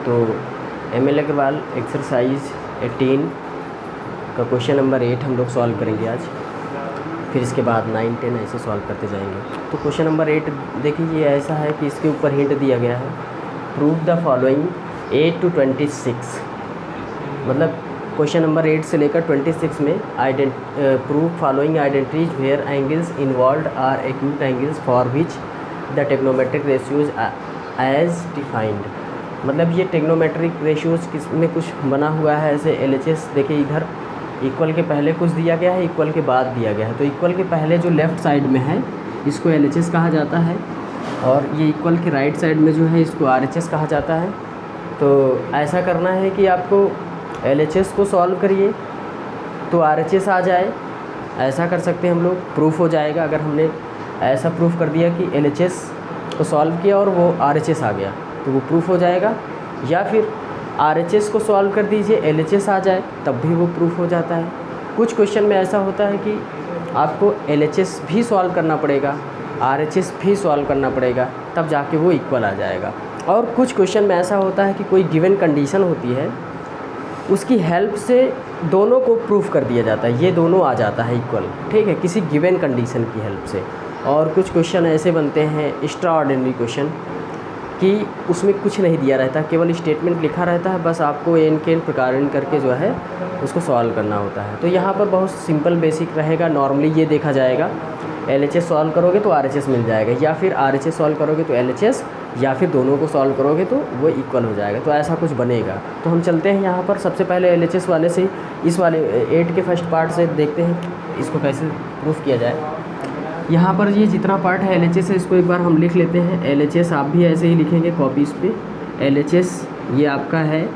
तो ML Agarwal exercise 18 का question number 8 हम लोग सॉल्व करेंगे आज, फिर इसके बाद 9, 10 ऐसे सॉल्व करते जाएंगे। तो क्वेश्चन नंबर 8 देखिए, ये ऐसा है कि इसके ऊपर हिंट दिया गया है, प्रूव द फॉलोइंग 8 to 26। मतलब क्वेश्चन नंबर 8 से लेकर 26 में prove following identities where angles involved are acute angles for which the trigonometric ratios as defined. मतलब ये टेक्नोमेट्रिक रेशियोज किस में कुछ बना हुआ है ऐसे LHS। देखिए इधर इक्वल के पहले कुछ दिया गया है, इक्वल के बाद दिया गया है। तो इक्वल के पहले जो लेफ़्ट साइड में है इसको LHS कहा जाता है, और ये इक्वल के राइट साइड में जो है इसको RHS कहा जाता है। तो ऐसा करना है कि आपको LHS को सॉल्व करिए तो RHS आ जाए, ऐसा कर सकते हैं हम लोग, प्रूफ हो जाएगा। अगर हमने ऐसा प्रूफ कर दिया कि LHS को सॉल्व किया और वो RHS आ गया तो वो प्रूफ हो जाएगा, या फिर RHS को सॉल्व कर दीजिए LHS आ जाए तब भी वो प्रूफ हो जाता है। कुछ क्वेश्चन में ऐसा होता है कि आपको LHS भी सॉल्व करना पड़ेगा, RHS भी सॉल्व करना पड़ेगा, तब जाके वो इक्वल आ जाएगा। और कुछ क्वेश्चन में ऐसा होता है कि कोई गिवन कंडीशन होती है, उसकी हेल्प से दोनों को प्रूफ कर दिया जाता है, ये दोनों आ जाता है इक्वल, ठीक है, किसी गिवन कंडीशन की हेल्प से। और कुछ क्वेश्चन ऐसे बनते हैं एक्स्ट्रा ऑर्डिनरी क्वेश्चन कि उसमें कुछ नहीं दिया रहता, केवल स्टेटमेंट लिखा रहता है, बस आपको एन के एन प्रकारण करके जो है उसको सॉल्व करना होता है। तो यहाँ पर बहुत सिंपल बेसिक रहेगा। नॉर्मली ये देखा जाएगा, LHS सॉल्व करोगे तो RHS मिल जाएगा, या फिर RHS सॉल्व करोगे तो LHS, या फिर दोनों को सॉल्व करोगे तो वो इक्वल हो जाएगा। तो ऐसा कुछ बनेगा। तो हम चलते हैं यहाँ पर, सबसे पहले LHS वाले से, इस वाले 8 के फर्स्ट पार्ट से देखते हैं इसको कैसे प्रूफ किया जाए। यहाँ पर ये जितना पार्ट है LHS है, इसको एक बार हम लिख लेते हैं। LHS आप भी ऐसे ही लिखेंगे कॉपीज़ पे। LHS ये आपका है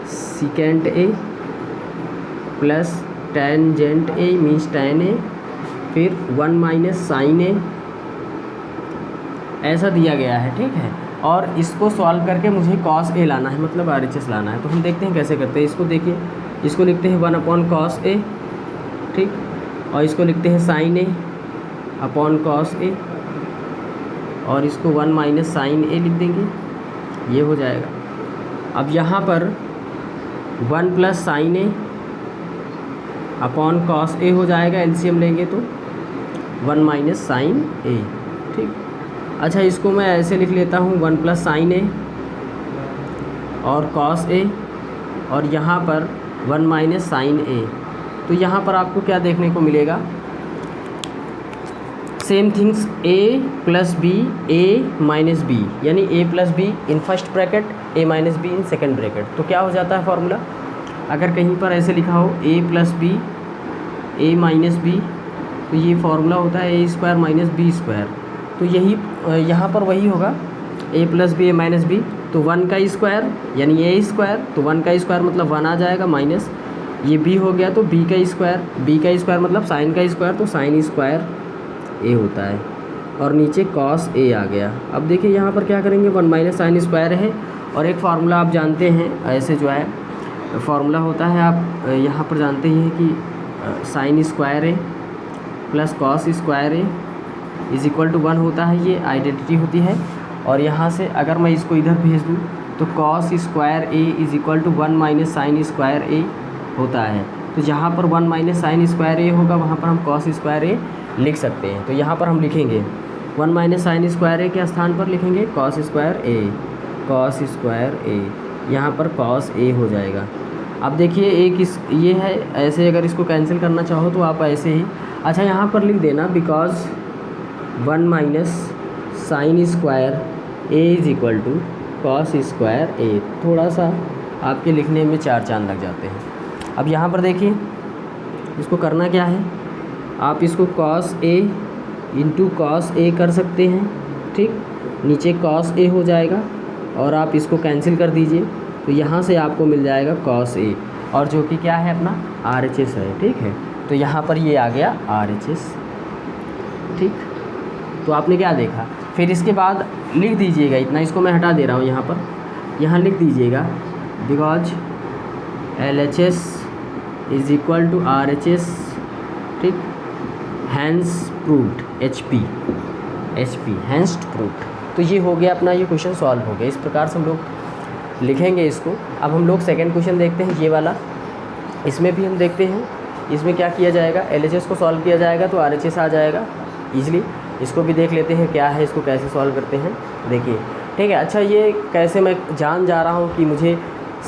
secant A plus tangent A means tan A, फिर 1 माइनस साइन A, ऐसा दिया गया है, ठीक है। और इसको सॉल्व करके मुझे cos A लाना है, मतलब RHS लाना है। तो हम देखते हैं कैसे करते हैं। इसको देखिए, इसको लिखते हैं 1/cos A, ठीक, और इसको लिखते हैं sin A upon cos A, और इसको 1 माइनस साइन A लिख देंगे, ये हो जाएगा। अब यहाँ पर 1 plus sign A upon cos A हो जाएगा, LCM लेंगे तो 1 माइनस साइन A, ठीक। अच्छा, इसको मैं ऐसे लिख लेता हूँ 1 प्लस साइन A और cos A, और यहाँ पर 1 माइनस साइन A। तो यहाँ पर आपको क्या देखने को मिलेगा, same things A plus B, A minus B, यानी A plus B in first bracket, A minus B in second bracket. तो क्या हो जाता है फॉर्मूला, अगर कहीं पर ऐसे लिखा हो A plus B, A minus B, तो ये फार्मूला होता है A square minus B square. तो यही यहाँ पर वही होगा, A plus B, A minus B, तो 1 का स्क्वायर यानी A स्क्वायर, तो 1 का स्क्वायर मतलब 1 आ जाएगा, माइनस ये B हो गया तो B का स्क्वायर, B का स्क्वायर मतलब साइन का स्क्वायर, तो साइन स्क्वायर A होता है, और नीचे cos A आ गया। अब देखिए यहाँ पर क्या करेंगे, 1 माइनस साइन स्क्वायर है, और एक फार्मूला आप जानते हैं ऐसे जो है फार्मूला होता है, आप यहाँ पर जानते ही हैं कि sine square A plus cos square A is equal to 1 होता है, ये आइडेंटिटी होती है। और यहाँ से अगर मैं इसको इधर भेज दूँ तो cos square A is equal to 1 minus sine square A होता है। तो जहाँ पर 1 माइनस साइन स्क्वायर A होगा वहाँ पर हम cos स्क्वायर A लिख सकते हैं। तो यहाँ पर हम लिखेंगे 1 माइनस साइन स्क्वायर A के स्थान पर लिखेंगे cos square A, cos square A, यहाँ पर cos A हो जाएगा। अब देखिए एक इस ये है, ऐसे अगर इसको कैंसिल करना चाहो तो आप ऐसे ही, अच्छा यहाँ पर लिख देना because 1 minus sine square A is equal to cos square A। थोड़ा सा आपके लिखने में 4 चांद लग जाते हैं। अब यहाँ पर देखिए इसको करना क्या है, आप इसको cos A into cos A कर सकते हैं, ठीक, नीचे cos A हो जाएगा, और आप इसको कैंसिल कर दीजिए तो यहाँ से आपको मिल जाएगा cos A, और जो कि क्या है अपना RHS है, ठीक है। तो यहाँ पर ये आ गया RHS, ठीक। तो आपने क्या देखा, फिर इसके बाद लिख दीजिएगा इतना, इसको मैं हटा दे रहा हूँ यहाँ पर, यहाँ लिख दीजिएगा because LHS is equal to RHS, ठीक, hence proved, HP hence proved. तो ये हो गया अपना, ये क्वेश्चन सॉल्व हो गया। इस प्रकार से हम लोग लिखेंगे इसको। अब हम लोग सेकंड क्वेश्चन देखते हैं, ये वाला। इसमें भी हम देखते हैं, इसमें क्या किया जाएगा, LHS को सॉल्व किया जाएगा तो RHS आ जाएगा ईजिली। इसको भी देख लेते हैं क्या है, इसको कैसे सॉल्व करते हैं, देखिए ठीक है। अच्छा, ये कैसे मैं जान जा रहा हूँ कि मुझे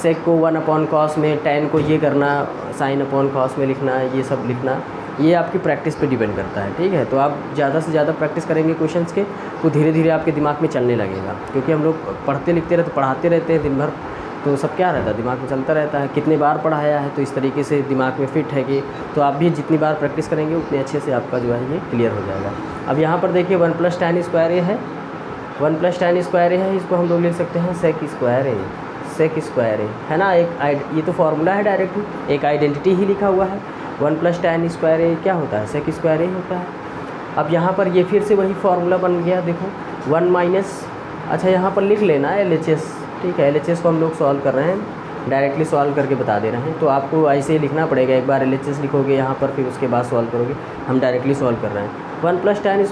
सेक को 1/cos में, tan को ये करना, sin/cos में लिखना, ये सब लिखना, ये आपकी प्रैक्टिस पे डिपेंड करता है, ठीक है। तो आप ज़्यादा से ज़्यादा प्रैक्टिस करेंगे क्वेश्चंस के तो धीरे धीरे आपके दिमाग में चलने लगेगा, क्योंकि हम लोग पढ़ते लिखते रहते, पढ़ाते रहते हैं दिन भर, तो सब क्या रहता है, दिमाग में चलता रहता है। कितने बार पढ़ाया है तो इस तरीके से दिमाग में फिट है कि, तो आप भी जितनी बार प्रैक्टिस करेंगे उतने अच्छे से आपका जो है ये क्लियर हो जाएगा। अब यहाँ पर देखिए 1 + tan² a है, 1 + tan² a है, इसको हम लोग लिख सकते हैं sec² a, sec² a है ना। एक ये तो फार्मूला है डायरेक्टली, एक आइडेंटिटी ही लिखा हुआ है। 1 + tan² a क्या होता है, sec² a होता है। अब यहाँ पर ये फिर से वही फार्मूला बन गया, देखो 1 माइनस, अच्छा यहाँ पर लिख लेना LHS, ठीक है। LHS को हम लोग सॉल्व कर रहे हैं, डायरेक्टली सॉल्व करके बता दे रहे हैं, तो आपको ऐसे ही लिखना पड़ेगा। एक बार LHS लिखोगे यहाँ पर, फिर उसके बाद सॉल्व करोगे। हम डायरेक्टली सॉल्व कर रहे हैं। 1 + tan²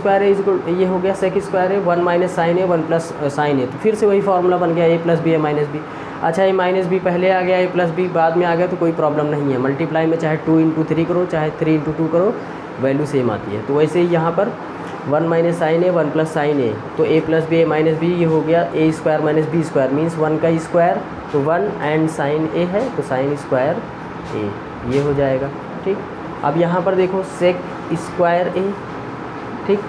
a ये हो गया sec² a, 1 - sin a, 1 + sin a, तो फिर से वही फार्मूला बन गया a + b a - b। अच्छा, a - b पहले आ गया, a + b बाद में आ गया, तो कोई प्रॉब्लम नहीं है। मल्टीप्लाई में चाहे 2 × 3 करो, चाहे 3 × 2 करो, वैल्यू सेम आती है। तो वैसे ही यहाँ पर 1 - sin a, 1 + sin a, तो a + b a - b ये हो गया a² - b² मीन्स 1 का स्क्वायर, तो 1 एंड sin a है तो sin² a, ये हो जाएगा, ठीक। अब यहाँ पर देखो sec² a, ठीक,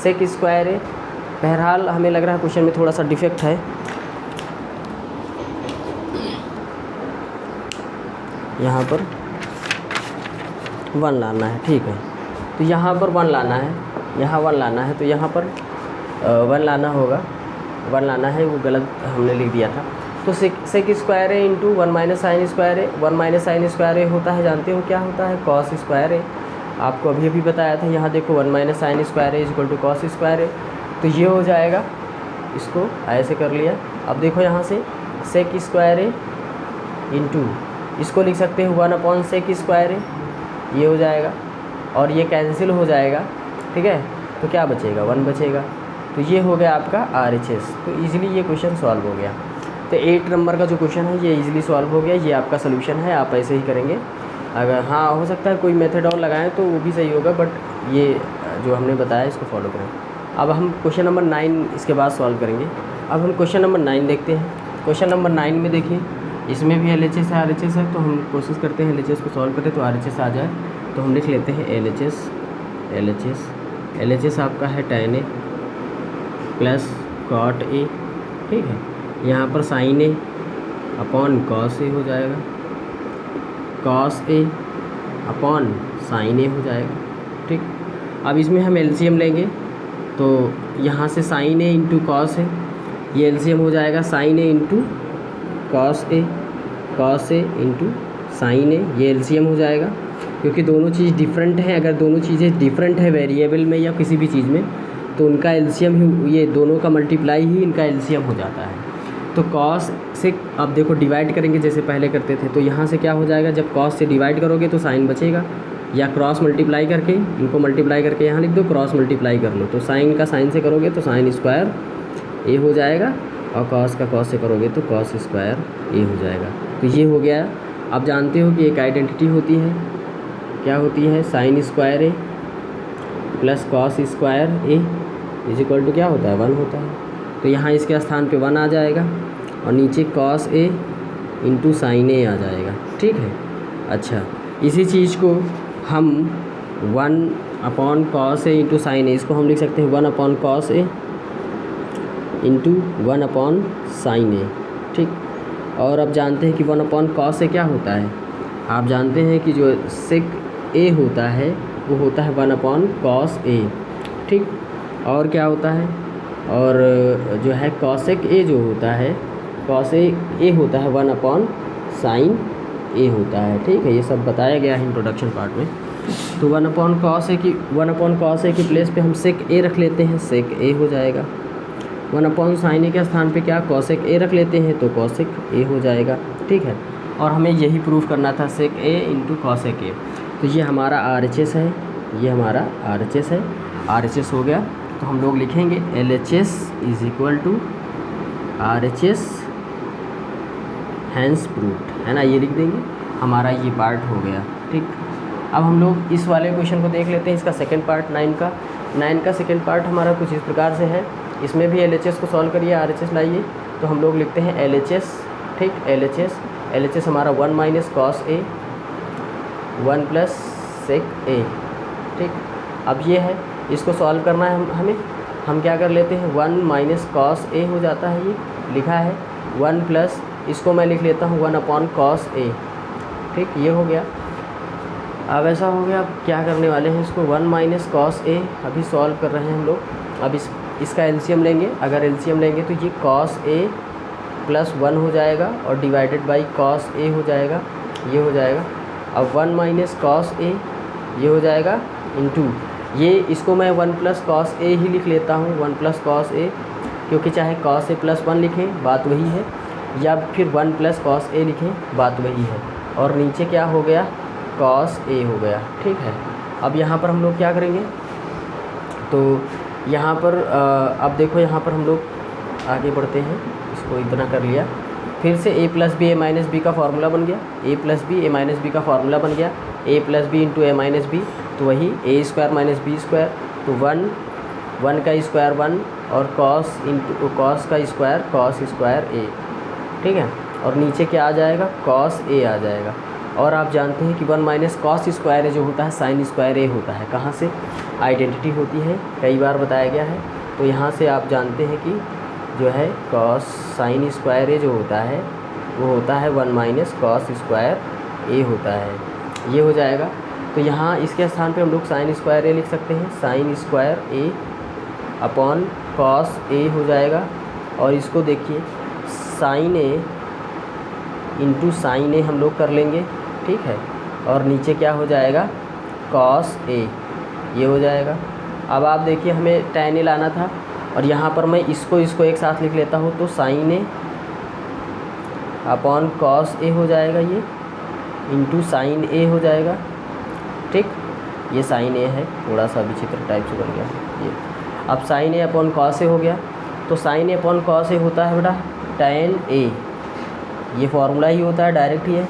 sec² a। बहरहाल हमें लग रहा है क्वेश्चन में थोड़ा सा डिफेक्ट है, यहाँ पर 1 लाना है, ठीक है। तो यहाँ पर 1 लाना है, यहाँ 1 लाना है, तो यहाँ पर 1 लाना होगा, 1 लाना है, वो गलत हमने लिख दिया था। तो sec² a into 1 - sin² a, 1 - sin² a होता है, जानते हो क्या होता है, cos² a। आपको अभी अभी बताया था, यहाँ देखो 1 - sin² a = cos² a, तो ये हो जाएगा, इसको ऐसे कर लिया। अब देखो यहाँ से sec² a इंटू, इसको लिख सकते हैं 1/sec² a, ये हो जाएगा, और ये कैंसिल हो जाएगा, ठीक है। तो क्या बचेगा, 1 बचेगा। तो ये हो गया आपका RHS। तो ईज़िली ये क्वेश्चन सॉल्व हो गया। तो 8 नंबर का जो क्वेश्चन है ये ईज़िली सॉल्व हो गया, ये आपका सोल्यूशन है। आप ऐसे ही करेंगे, अगर हाँ हो सकता है कोई मेथड और लगाएं तो वो भी सही होगा, बट ये जो हमने बताया इसको फॉलो करें। अब हम क्वेश्चन नंबर 9 इसके बाद सॉल्व करेंगे। अब हम क्वेश्चन नंबर 9 देखते हैं। क्वेश्चन नंबर 9 में देखिए, इसमें भी LHS है, RHS है, तो हम कोशिश करते हैं LHS को सॉल्व करें तो RHS आ जाए। तो हम लिख लेते हैं LHS आपका है tan a + cot a, ठीक है। यहाँ पर sin a / cos a हो जाएगा, cos a / sin a हो जाएगा, ठीक। अब इसमें हम LCM लेंगे, तो यहाँ से sin a × cos a, ये LCM हो जाएगा sin a × cos a, cos a × sin a, ये LCM हो जाएगा। क्योंकि दोनों चीज़ डिफरेंट है, अगर दोनों चीज़ें डिफरेंट है वेरिएबल में या किसी भी चीज़ में, तो उनका LCM ही, ये दोनों का मल्टीप्लाई ही इनका LCM हो जाता है। तो cos से अब देखो डिवाइड करेंगे जैसे पहले करते थे, तो यहाँ से क्या हो जाएगा, जब cos से डिवाइड करोगे तो साइन बचेगा, या क्रॉस मल्टीप्लाई करके, इनको मल्टीप्लाई करके यहाँ लिख दो, क्रॉस मल्टीप्लाई कर लो, तो साइन का साइन से करोगे तो sin² a हो जाएगा, और cos का cos से करोगे तो cos² a हो जाएगा। तो ये हो गया। अब जानते हो कि एक आइडेंटिटी होती है, क्या होती है, sin² a + cos² a = क्या होता है, 1 होता है। तो यहाँ इसके स्थान पे 1 आ जाएगा, और नीचे cos a × sin a आ जाएगा, ठीक है। अच्छा, इसी चीज़ को हम 1/cos a × sin a, इसको हम लिख सकते हैं 1/cos a × 1/sin a, ठीक। और अब जानते हैं कि 1/cos a क्या होता है, आप जानते हैं कि जो sec a होता है वो होता है 1/cos a, ठीक। और क्या होता है, और जो है cosec a जो होता है, cos a होता है 1/sin a होता है, ठीक है। ये सब बताया गया है इंट्रोडक्शन पार्ट में। तो 1/cos a की प्लेस पे हम sec a रख लेते हैं, sec a हो जाएगा। 1/sin a के स्थान पे क्या, cosec a रख लेते हैं, तो cosec a हो जाएगा, ठीक है। और हमें यही प्रूफ करना था, sec a × cosec a। तो ये हमारा RHS है, ये हमारा RHS है, RHS हो गया। तो हम लोग लिखेंगे LHS = RHS हैंस प्रूव्ड, है ना, ये लिख देंगे, हमारा ये पार्ट हो गया। ठीक, अब हम लोग इस वाले क्वेश्चन को देख लेते हैं, इसका सेकंड पार्ट 9 का सेकंड पार्ट हमारा कुछ इस प्रकार से है। इसमें भी LHS को सॉल्व करिए, RHS लाइए, तो हम लोग लिखते हैं LHS। ठीक, LHS हमारा 1 minus cos A 1 plus sec ए। ठीक, अब ये है, इसको सॉल्व करना है हमें, हम क्या कर लेते हैं, 1 माइनस कॉस ए हो जाता है, ये लिखा है 1 प्लस, इसको मैं लिख लेता हूँ 1 अपॉन कॉस ए। ठीक, ये हो गया। अब ऐसा हो गया, अब क्या करने वाले हैं, इसको 1 माइनस कॉस ए अभी सॉल्व कर रहे हैं हम लोग। अब इसका एलसीएम लेंगे, अगर एलसीएम लेंगे तो ये कॉस ए प्लस 1 हो जाएगा और डिवाइडेड बाई कॉस ए हो जाएगा, ये हो जाएगा। अब 1 माइनस कॉस ए ये हो जाएगा इंटू ये, इसको मैं 1 प्लस कॉस ए ही लिख लेता हूँ, 1 प्लस कॉस ए, क्योंकि चाहे कॉस ए प्लस 1 लिखें बात वही है, या फिर 1 प्लस कॉस ए लिखें बात वही है। और नीचे क्या हो गया, कॉस ए हो गया। ठीक है, अब यहाँ पर हम लोग क्या करेंगे, तो यहाँ पर अब देखो, यहाँ पर हम लोग आगे बढ़ते हैं, इसको इतना कर लिया, फिर से a plus B A minus B का फार्मूला बन गया, a plus B A minus B का फार्मूला बन गया, a plus B into A minus B, तो वही a square minus B square, तो 1 का स्क्वायर 1 और कॉस इंटू कॉस का स्क्वायर कॉस स्क्वायर a। ठीक है, और नीचे क्या आ जाएगा, कॉस a आ जाएगा। और आप जानते हैं कि 1 माइनस कॉस स्क्वायर ए जो होता है साइन स्क्वायर ए होता है, कहाँ से आइडेंटिटी होती है, कई बार बताया गया है। तो यहाँ से आप जानते हैं कि जो है कॉस साइन स्क्वायर ए जो होता है वो होता है 1 माइनस कॉस स्क्वायर ए होता है, ये हो जाएगा। तो यहाँ इसके स्थान पे हम लोग साइन स्क्वायर ए लिख सकते हैं, sine square A upon cos A हो जाएगा। और इसको देखिए, साइन ए इंटू साइन ए हम लोग कर लेंगे। ठीक है, और नीचे क्या हो जाएगा, कॉस ए, ये हो जाएगा। अब आप देखिए, हमें tan ए लाना था, और यहाँ पर मैं इसको एक साथ लिख लेता हूँ, तो sign A upon cos A हो जाएगा, ये इंटू साइन ए हो जाएगा। ठीक, ये साइन ए है, थोड़ा सा विचित्र टाइप से बन गया ये। अब sign A upon cos A हो गया, तो sign A upon cos A होता है बेटा tan ए, ये फार्मूला ही होता है, डायरेक्ट ही है।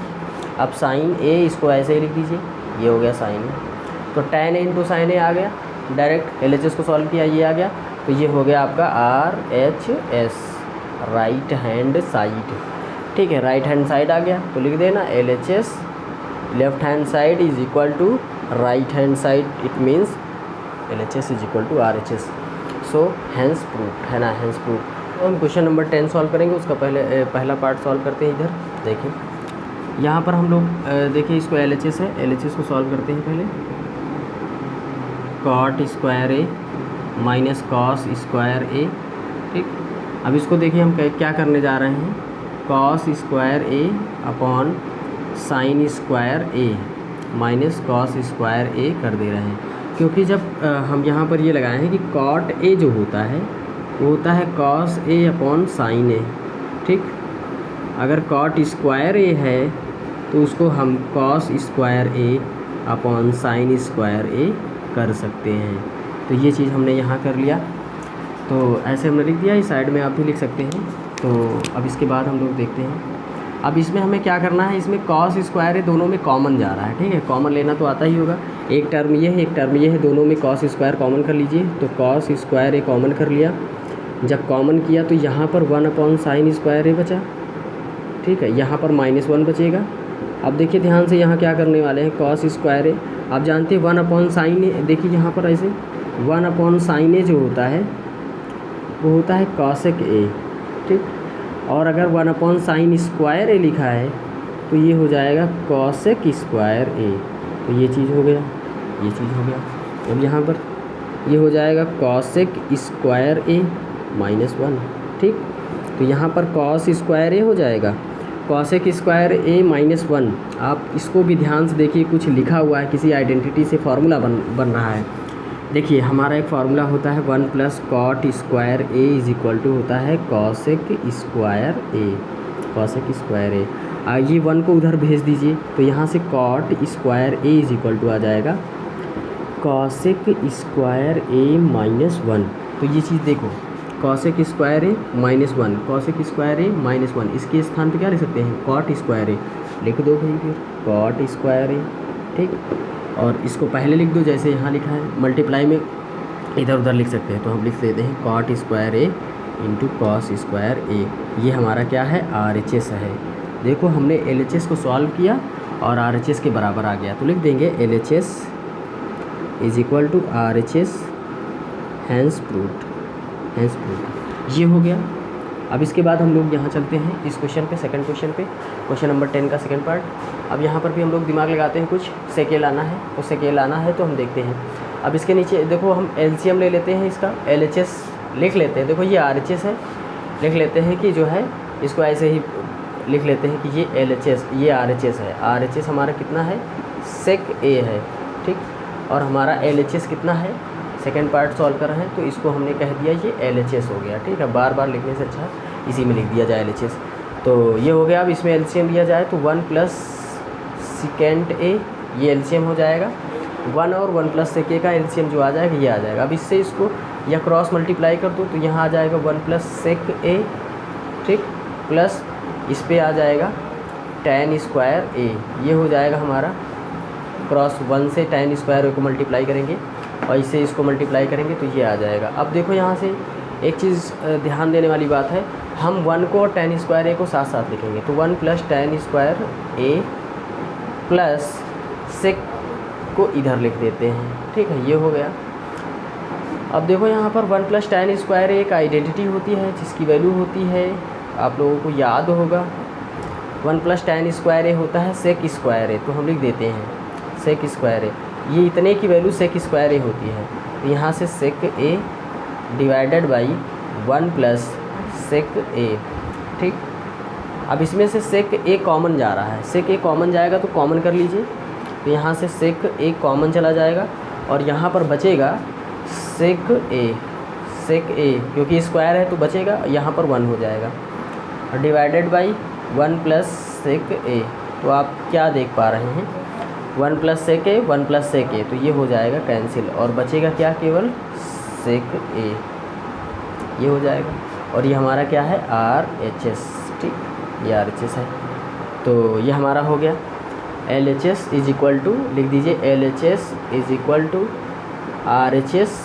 अब साइन ए इसको ऐसे ही लिख दीजिए, ये हो गया साइन ए, तो tan ए इंटू साइन ए आ गया, डायरेक्ट LHS को सॉल्व किया, ये आ गया। तो ये हो गया आपका RHS, राइट हैंड साइड। ठीक है, राइट हैंड साइड आ गया, तो लिख देना LHS left hand side is equal to right hand side, it means LHS is equal to RHS। So hence proof, है ना, हैंस प्रूफ। तो हम क्वेश्चन नंबर 10 सॉल्व करेंगे, उसका पहला पार्ट सॉल्व करते हैं। इधर देखिए, यहाँ पर हम लोग देखिए, इसको LHS है, LHS को सॉल्व करते हैं पहले। कॉट स्क्वायर ए माइनस कॉस स्क्वायर ए। ठीक, अब इसको देखिए, हम क्या करने जा रहे हैं, कॉस स्क्वायर ए अपॉन साइन स्क्वायर ए माइनस कॉस स्क्वायर ए कर दे रहे हैं, क्योंकि जब हम यहाँ पर ये लगाए हैं कि कॉट ए जो होता है वो होता है कॉस ए अपॉन साइन ए। ठीक, अगर कॉट स्क्वायर ए है तो उसको हम कॉस स्क्वायर ए अपॉन साइन स्क्वायर ए कर सकते हैं। तो ये चीज़ हमने यहाँ कर लिया, तो ऐसे हमने लिख दिया, इस साइड में आप भी लिख सकते हैं। तो अब इसके बाद हम लोग देखते हैं, अब इसमें हमें क्या करना है, इसमें कॉस स्क्वायर है, दोनों में कॉमन जा रहा है। ठीक है, कॉमन लेना तो आता ही होगा, एक टर्म ये है एक टर्म ये है, दोनों में कॉस स्क्वायर कॉमन कर लीजिए। तो कॉस स्क्वायर ए कॉमन कर लिया, जब कॉमन किया तो यहाँ पर 1 अपॉन साइन स्क्वायर ए बचा। ठीक है, यहाँ पर -1 बचेगा। अब देखिए ध्यान से, यहाँ क्या करने वाले हैं, कॉस स्क्वायर ए, आप जानते हैं 1 अपॉन साइन ए, देखिए यहाँ पर ऐसे 1 अपॉन साइन ए जो होता है वो होता है कॉसेक ए। ठीक, और अगर 1 अपॉन साइन स्क्वायर ए लिखा है तो ये हो जाएगा कॉसेक स्क्वायर ए। तो ये चीज़ हो गया, ये चीज़ हो गया। अब यहाँ पर ये हो जाएगा कॉसेक स्क्वायर ए -1। ठीक, तो यहाँ पर कॉस स्क्वायर ए हो जाएगा, कॉसेक स्क्वायर ए -1। आप इसको भी ध्यान से देखिए, कुछ लिखा हुआ है, किसी आइडेंटिटी से फार्मूला बन रहा है। देखिए, हमारा एक फार्मूला होता है 1 plus cot square A is equal to होता है cosec square A, cosec square A. ये 1 को उधर भेज दीजिए, तो यहाँ से cot square A is equal to आ जाएगा कॉसेक स्क्वायर ए -1। तो ये चीज़ देखो, cosec square A -1, cosec square A -1, इसके स्थान पे क्या लिख सकते हैं, कॉट स्क्वायर ए लिख दो भाई, फिर कॉट स्क्वायर ए, ठीक। और इसको पहले लिख दो जैसे यहाँ लिखा है, मल्टीप्लाई में इधर उधर लिख सकते हैं, तो हम लिख देते हैं cot square A into cos square A. ये हमारा क्या है, RHS है। देखो हमने LHS को सॉल्व किया और RHS के बराबर आ गया, तो लिख देंगे LHS is equal to RHS, hence proved, hence proved. ये हो गया। अब इसके बाद हम लोग यहाँ चलते हैं इस क्वेश्चन पे, सेकंड क्वेश्चन पे, क्वेश्चन नंबर 10 का सेकंड पार्ट। अब यहाँ पर भी हम लोग दिमाग लगाते हैं, कुछ सेके लाना है, तो सेके लाना है तो हम देखते हैं। अब इसके नीचे देखो हम LCM ले लेते हैं, इसका LHS लिख लेते हैं। देखो ये RHS है, लिख लेते हैं कि जो है इसको ऐसे ही लिख लेते हैं कि ये LHS, ये RHS है। RHS हमारा कितना है, सेक A है, ठीक। और हमारा LHS कितना है, सेकेंड पार्ट सॉल्व कर रहे हैं, तो इसको हमने कह दिया ये LHS हो गया, ठीक है। बार बार लिखने से अच्छा इसी में लिख दिया जाए LHS। तो ये हो गया। अब इसमें LCM लिया जाए तो 1 प्लस सेकेंड A, ये LCM हो जाएगा। 1 और 1 प्लस सेक A का LCM जो आ जाएगा ये आ जाएगा। अब इससे इसको या क्रॉस मल्टीप्लाई कर दो तो यहाँ आ जाएगा 1 प्लस सेक A, ठीक, प्लस इस पर आ जाएगा tan स्क्वायर A, ये हो जाएगा हमारा क्रॉस 1 से tan स्क्वायर A को मल्टीप्लाई करेंगे और इससे इसको मल्टीप्लाई करेंगे तो ये आ जाएगा। अब देखो यहाँ से एक चीज़ ध्यान देने वाली बात है, हम 1 को और tan स्क्वायर A को साथ साथ लिखेंगे, तो 1 plus tan square A plus sec को इधर लिख देते हैं, ठीक है। ये हो गया। अब देखो यहाँ पर 1 प्लस tan स्क्वायर एक आइडेंटिटी होती है जिसकी वैल्यू होती है, आप लोगों को याद होगा, 1 प्लस tan स्क्वायर ए होता है सेक स्क्वायर ए, तो हम लिख देते हैं सेक स्क्वायर ए। ये इतने की वैल्यू सेक स्क्वायर ए होती है, तो यहाँ से सेक ए डिवाइडेड बाई 1 प्लस सेक ए, ठीक। अब इसमें से सेक ए कॉमन जा रहा है, सेक ए कॉमन जाएगा तो कॉमन कर लीजिए, तो यहाँ से सेक ए कॉमन चला जाएगा और यहाँ पर बचेगा सेक ए, क्योंकि स्क्वायर है तो बचेगा, यहाँ पर 1 हो जाएगा और डिवाइडेड बाई 1 प्लस सेक ए। तो आप क्या देख पा रहे हैं, 1 प्लस सेक ए, 1 प्लस सेक ए, तो ये हो जाएगा कैंसिल और बचेगा क्या, केवल सेक ए, ये हो जाएगा। और ये हमारा क्या है, RHS, ठीक, ये RHS है। तो ये हमारा हो गया। LHS इज इक्वल टू, लिख दीजिए LHS is equal to RHS,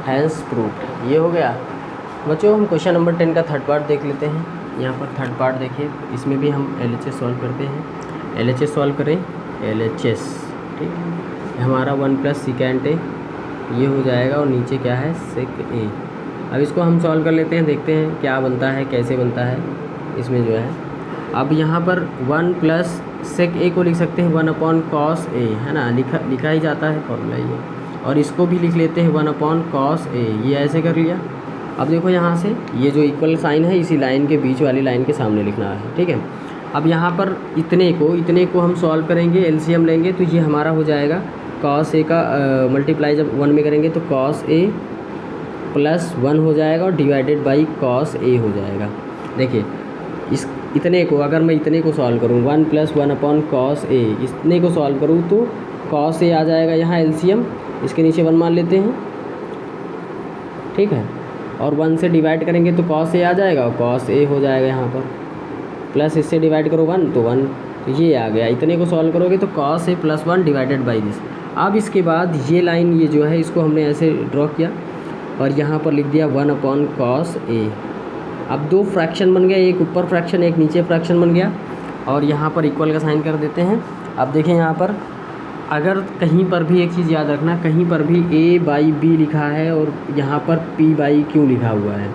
hence proved. ये हो गया। बच्चों हम क्वेश्चन नंबर 10 का थर्ड पार्ट देख लेते हैं। यहाँ पर थर्ड पार्ट देखिए, इसमें भी हम LHS सॉल्व करते हैं। LHS सॉल्व करें, LHS, ठीक, हमारा 1 प्लस सेकेंड ए, ये हो जाएगा और नीचे क्या है, सेक ए। अब इसको हम सॉल्व कर लेते हैं, देखते हैं क्या बनता है, कैसे बनता है इसमें जो है। अब यहाँ पर 1 प्लस सेक ए को लिख सकते हैं 1 अपॉन कॉस ए, है ना, लिखा ही जाता है फॉर्मूला ये। और इसको भी लिख लेते हैं 1 अपॉन कॉस ए, ये ऐसे कर लिया। अब देखो यहाँ से ये जो इक्वल साइन है इसी लाइन के बीच वाली लाइन के सामने लिखना है, ठीक है। अब यहाँ पर इतने को हम सॉल्व करेंगे, LCM लेंगे, तो ये हमारा हो जाएगा कॉस ए का मल्टीप्लाई जब 1 में करेंगे तो कॉस ए प्लस 1 हो जाएगा और डिवाइडेड बाई कॉस ए हो जाएगा। देखिए इस इतने को अगर मैं इतने को सॉल्व करूँ 1 प्लस 1 अपॉन कॉस ए, इतने को सॉल्व करूँ तो कॉस ए आ जाएगा यहाँ LCM, इसके नीचे 1 मान लेते हैं, ठीक है। और 1 से डिवाइड करेंगे तो कॉस ए आ जाएगा और कॉस ए हो जाएगा यहाँ पर, प्लस इससे डिवाइड करो 1 तो 1, तो ये आ गया। इतने को सॉल्व करोगे तो cos A plus 1 divided by this. अब इसके बाद ये लाइन ये जो है इसको हमने ऐसे ड्रॉ किया और यहाँ पर लिख दिया 1 अपॉन कॉस ए। अब 2 फ्रैक्शन बन गया, एक ऊपर फ्रैक्शन एक नीचे फ्रैक्शन बन गया और यहाँ पर इक्वल का साइन कर देते हैं। अब देखें यहाँ पर अगर कहीं पर भी एक चीज़ याद रखना, कहीं पर भी a बाई बी लिखा है और यहाँ पर p बाई क्यू लिखा हुआ है,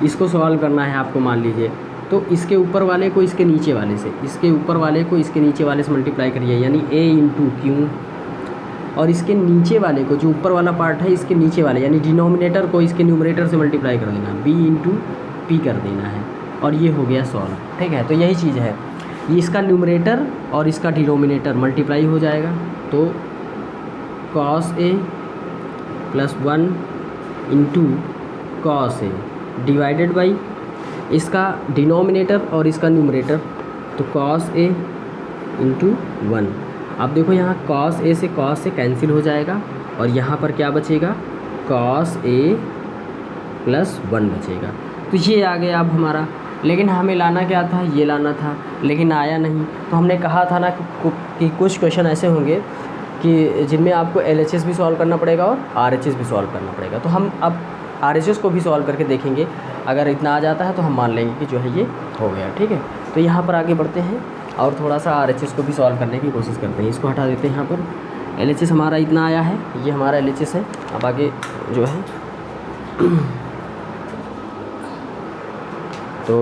इसको सॉल्व करना है आपको। मान लीजिए तो इसके ऊपर वाले को इसके नीचे वाले से, इसके ऊपर वाले को इसके नीचे वाले से मल्टीप्लाई करिए, यानी a इंटू क्यू, और इसके नीचे वाले को जो ऊपर वाला पार्ट है इसके नीचे वाले यानी डिनोमिनेटर को इसके न्यूमरेटर से मल्टीप्लाई कर देना, b इंटू पी कर देना है और ये हो गया सॉल्व, ठीक है। तो यही चीज़ है, ये इसका न्यूमरेटर और इसका डिनोमिनेटर मल्टीप्लाई हो जाएगा तो cos A plus 1 into cos A divided by इसका डिनोमिनेटर और इसका न्यूमरेटर, तो कॉस ए इंटू 1। अब देखो यहाँ कॉस ए से कैंसिल हो जाएगा और यहाँ पर क्या बचेगा, कॉस ए प्लस 1 बचेगा। तो ये आ गया अब हमारा। लेकिन हमें लाना क्या था, ये लाना था, लेकिन आया नहीं। तो हमने कहा था ना कि कुछ क्वेश्चन ऐसे होंगे कि जिनमें आपको LHS भी सॉल्व करना पड़ेगा और RHS भी सॉल्व करना पड़ेगा। तो हम अब RHS को भी सॉल्व करके देखेंगे। अगर इतना आ जाता है तो हम मान लेंगे कि जो है ये हो गया, ठीक है। तो यहाँ पर आगे बढ़ते हैं और थोड़ा सा RHS को भी सॉल्व करने की कोशिश करते हैं। इसको हटा देते हैं। यहाँ पर LHS हमारा इतना आया है, ये हमारा LHS है। अब आगे जो है तो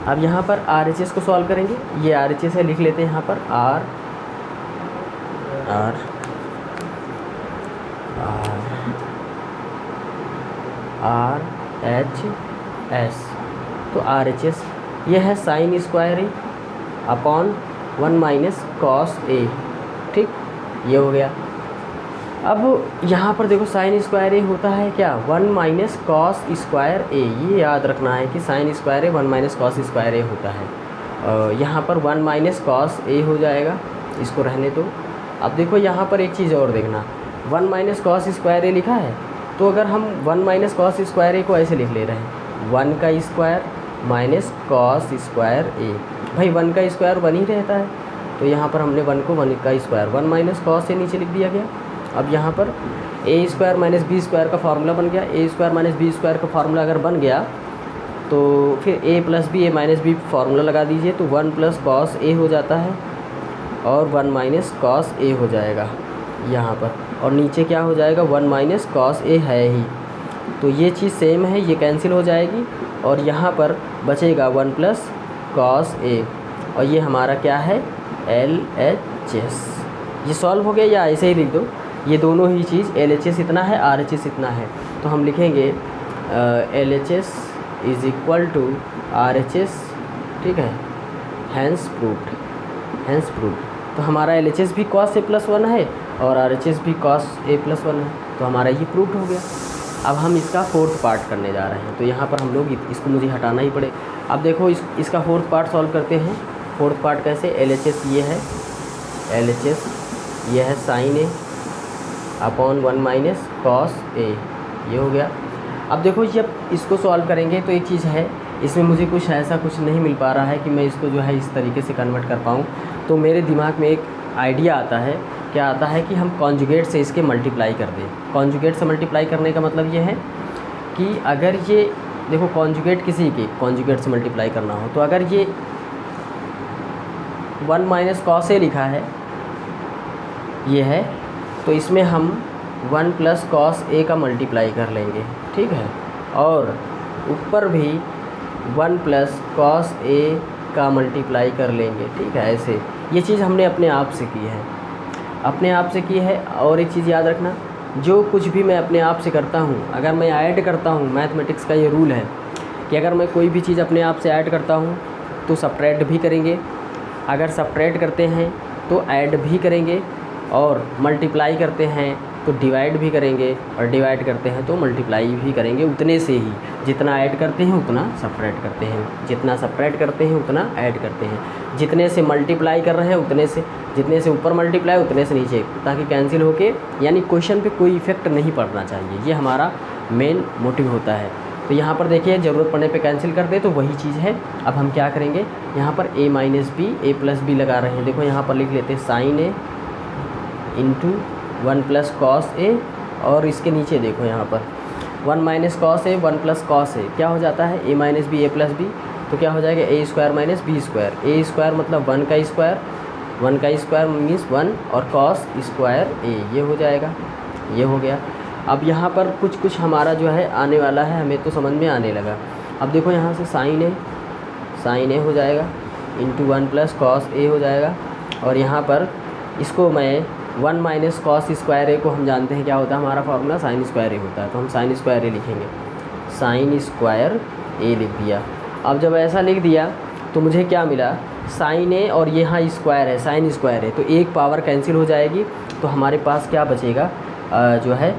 अब यहाँ पर RHS को सॉल्व करेंगे। ये RHS है, लिख लेते हैं यहाँ पर RHS। तो RHS ये है साइन स्क्वायर ए अपॉन 1 माइनस कॉस ए, ठीक, ये हो गया। अब यहाँ पर देखो साइन स्क्वायर ए होता है क्या, 1 माइनस कॉस स्क्वायर ए। ये याद रखना है कि sine square A 1 minus cos square ए होता है। यहाँ पर 1 माइनस कॉस ए हो जाएगा, इसको रहने दो। अब देखो यहाँ पर एक चीज़ और देखना, 1 माइनस कॉस स्क्वायर ए लिखा है। तो अगर हम 1 माइनस कॉस स्क्वायर ए को ऐसे लिख ले रहे हैं, 1 का स्क्वायर माइनस कॉस स्क्वायर ए। भाई 1 का स्क्वायर 1 ही रहता है, तो यहाँ पर हमने 1 को 1 का स्क्वायर 1 माइनस कॉस ए नीचे लिख दिया गया। अब यहाँ पर ए स्क्वायर माइनस बी स्क्वायर का फार्मूला बन गया। ए स्क्वायर माइनस बी स्क्वायर का फार्मूला अगर बन गया तो फिर ए plus B, A minus B formula लगा दीजिए, तो 1 प्लस कॉस ए हो जाता है और 1 माइनस कॉस ए हो जाएगा यहाँ पर। और नीचे क्या हो जाएगा, 1 माइनस कॉस ए है ही, तो ये चीज़ सेम है, ये कैंसिल हो जाएगी और यहाँ पर बचेगा 1 प्लस कॉस ए। और ये हमारा क्या है, LHS। ये सॉल्व हो गया, या ऐसे ही लिख दो, ये दोनों ही चीज़ LHS इतना है, RHS इतना है। तो हम लिखेंगे LHS is equal to RHS, ठीक है, हैंस प्रूव्ड। तो हमारा LHS भी cos a प्लस 1 है और RHS भी cos a प्लस 1 है, तो हमारा ये प्रूव्ड हो गया। अब हम इसका फोर्थ पार्ट करने जा रहे हैं, तो यहाँ पर हम लोग इसको मुझे हटाना ही पड़े। अब देखो इसका फोर्थ पार्ट सॉल्व करते हैं। फोर्थ पार्ट कैसे, LHS ये है, LHS ये है साइन ए अपॉन 1 माइनस कॉस ए, ये हो गया। अब देखो जब इसको सॉल्व करेंगे तो एक चीज़ है, इसमें मुझे कुछ ऐसा कुछ नहीं मिल पा रहा है कि मैं इसको जो है इस तरीके से कन्वर्ट कर पाऊँ। तो मेरे दिमाग में एक आइडिया आता है, क्या आता है कि हम कॉन्जुगेट से इसके मल्टीप्लाई कर दें। कॉन्जुगेट से मल्टीप्लाई करने का मतलब ये है कि अगर ये देखो कॉन्जुगेट किसी के कॉन्जुगेट से मल्टीप्लाई करना हो, तो अगर ये 1 माइनस कॉस ए लिखा है, ये है, तो इसमें हम 1 प्लस कॉस ए का मल्टीप्लाई कर लेंगे, ठीक है, और ऊपर भी 1 प्लस कॉस ए का मल्टीप्लाई कर लेंगे, ठीक है। ऐसे ये चीज़ हमने अपने आप से की है, अपने आप से की है। और एक चीज़ याद रखना, जो कुछ भी मैं अपने आप से करता हूँ, अगर मैं ऐड करता हूँ, मैथमेटिक्स का ये रूल है कि अगर मैं कोई भी चीज़ अपने आप से ऐड करता हूँ तो सब्ट्रैक्ट भी करेंगे, अगर सब्ट्रैक्ट करते हैं तो ऐड भी करेंगे, और मल्टीप्लाई करते हैं तो डिवाइड भी करेंगे, और डिवाइड करते हैं तो मल्टीप्लाई भी करेंगे। उतने से ही, जितना ऐड करते हैं उतना सब्ट्रैक्ट करते हैं, जितना सब्ट्रैक्ट करते हैं उतना ऐड करते हैं, जितने से मल्टीप्लाई कर रहे हैं उतने से, जितने से ऊपर मल्टीप्लाई उतने से नीचे, ताकि कैंसिल होके, यानी क्वेश्चन पे कोई इफेक्ट नहीं पड़ना चाहिए। ये हमारा मेन मोटिव होता है। तो यहाँ पर देखिए ज़रूरत पड़ने पे कैंसिल कर दे, तो वही चीज़ है। अब हम क्या करेंगे, यहाँ पर a minus B, a plus B लगा रहे हैं। देखो यहाँ पर लिख लेते हैं sine A into 1 plus cos A, और इसके नीचे देखो यहाँ पर 1 minus cos A 1 plus cos A, क्या हो जाता है, a minus B a plus B, तो क्या हो जाएगा a square minus B square. a square मतलब 1 का स्क्वायर, 1 का स्क्वायर मीन्स 1, और कॉस स्क्वायर a, ये हो जाएगा, ये हो गया। अब यहाँ पर कुछ हमारा जो है आने वाला है, हमें तो समझ में आने लगा। अब देखो यहाँ से साइन ए हो जाएगा इंटू 1 प्लस कॉस ए हो जाएगा, और यहाँ पर इसको मैं 1 माइनस कॉस स्क्वायर ए को हम जानते हैं क्या होता है, हमारा फार्मूला साइन स्क्वायर ए होता है, तो हम साइन स्क्वायर ए लिखेंगे, साइन स्क्वायर ए लिख दिया। अब जब ऐसा लिख दिया तो मुझे क्या मिला, साइन ए और यहाँ स्क्वायर है, साइन स्क्वायर है, तो एक पावर कैंसिल हो जाएगी, तो हमारे पास क्या बचेगा, जो है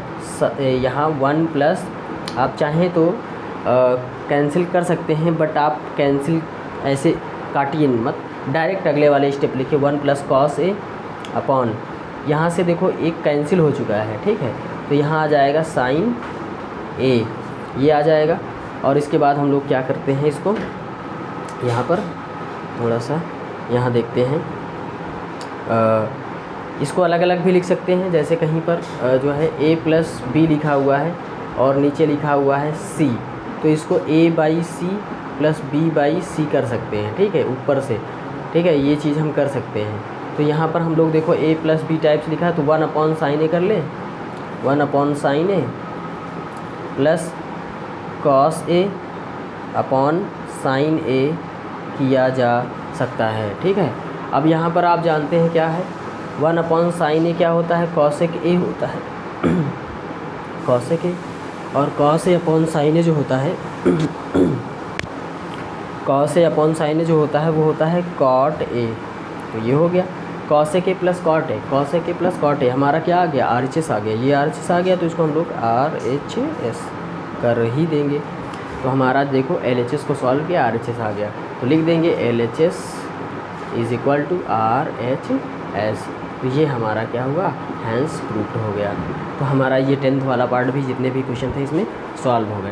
यहाँ 1 प्लस, आप चाहें तो कैंसिल कर सकते हैं, बट आप कैंसिल ऐसे काटिए मत, डायरेक्ट अगले वाले स्टेप लिखिए, 1 प्लस कॉस ए अपॉन, यहाँ से देखो एक कैंसिल हो चुका है, ठीक है, तो यहाँ आ जाएगा साइन ए, ये आ जाएगा। और इसके बाद हम लोग क्या करते हैं, इसको यहाँ पर थोड़ा सा यहाँ देखते हैं, इसको अलग अलग भी लिख सकते हैं। जैसे कहीं पर जो है a+b लिखा हुआ है और नीचे लिखा हुआ है c, तो इसको a/c + b/c कर सकते हैं, ठीक है, ऊपर से, ठीक है, ये चीज़ हम कर सकते हैं। तो यहाँ पर हम लोग देखो a+b टाइप्स लिखा है, तो 1/sin a कर ले, 1/sin a + cos a/sin a किया जा सकता है, ठीक है। अब यहाँ पर आप जानते हैं क्या है, 1/sin a क्या होता है, cosec a होता है, cosec a, और cos a/sin a जो होता है cos a/sin a जो होता है वो होता है cot a। तो ये हो गया cosec a + cot a, cosec a + cot a हमारा क्या आ गया, RHS आ गया। ये RHS आ गया तो इसको हम लोग RHS कर ही देंगे। तो हमारा देखो LHS को सॉल्व किया, RHS आ गया, तो लिख देंगे LHS = RHS। तो ये हमारा क्या हुआ, हैंस प्रूव्ड हो गया। तो हमारा ये 10th वाला पार्ट भी जितने भी क्वेश्चन थे इसमें सॉल्व हो गए।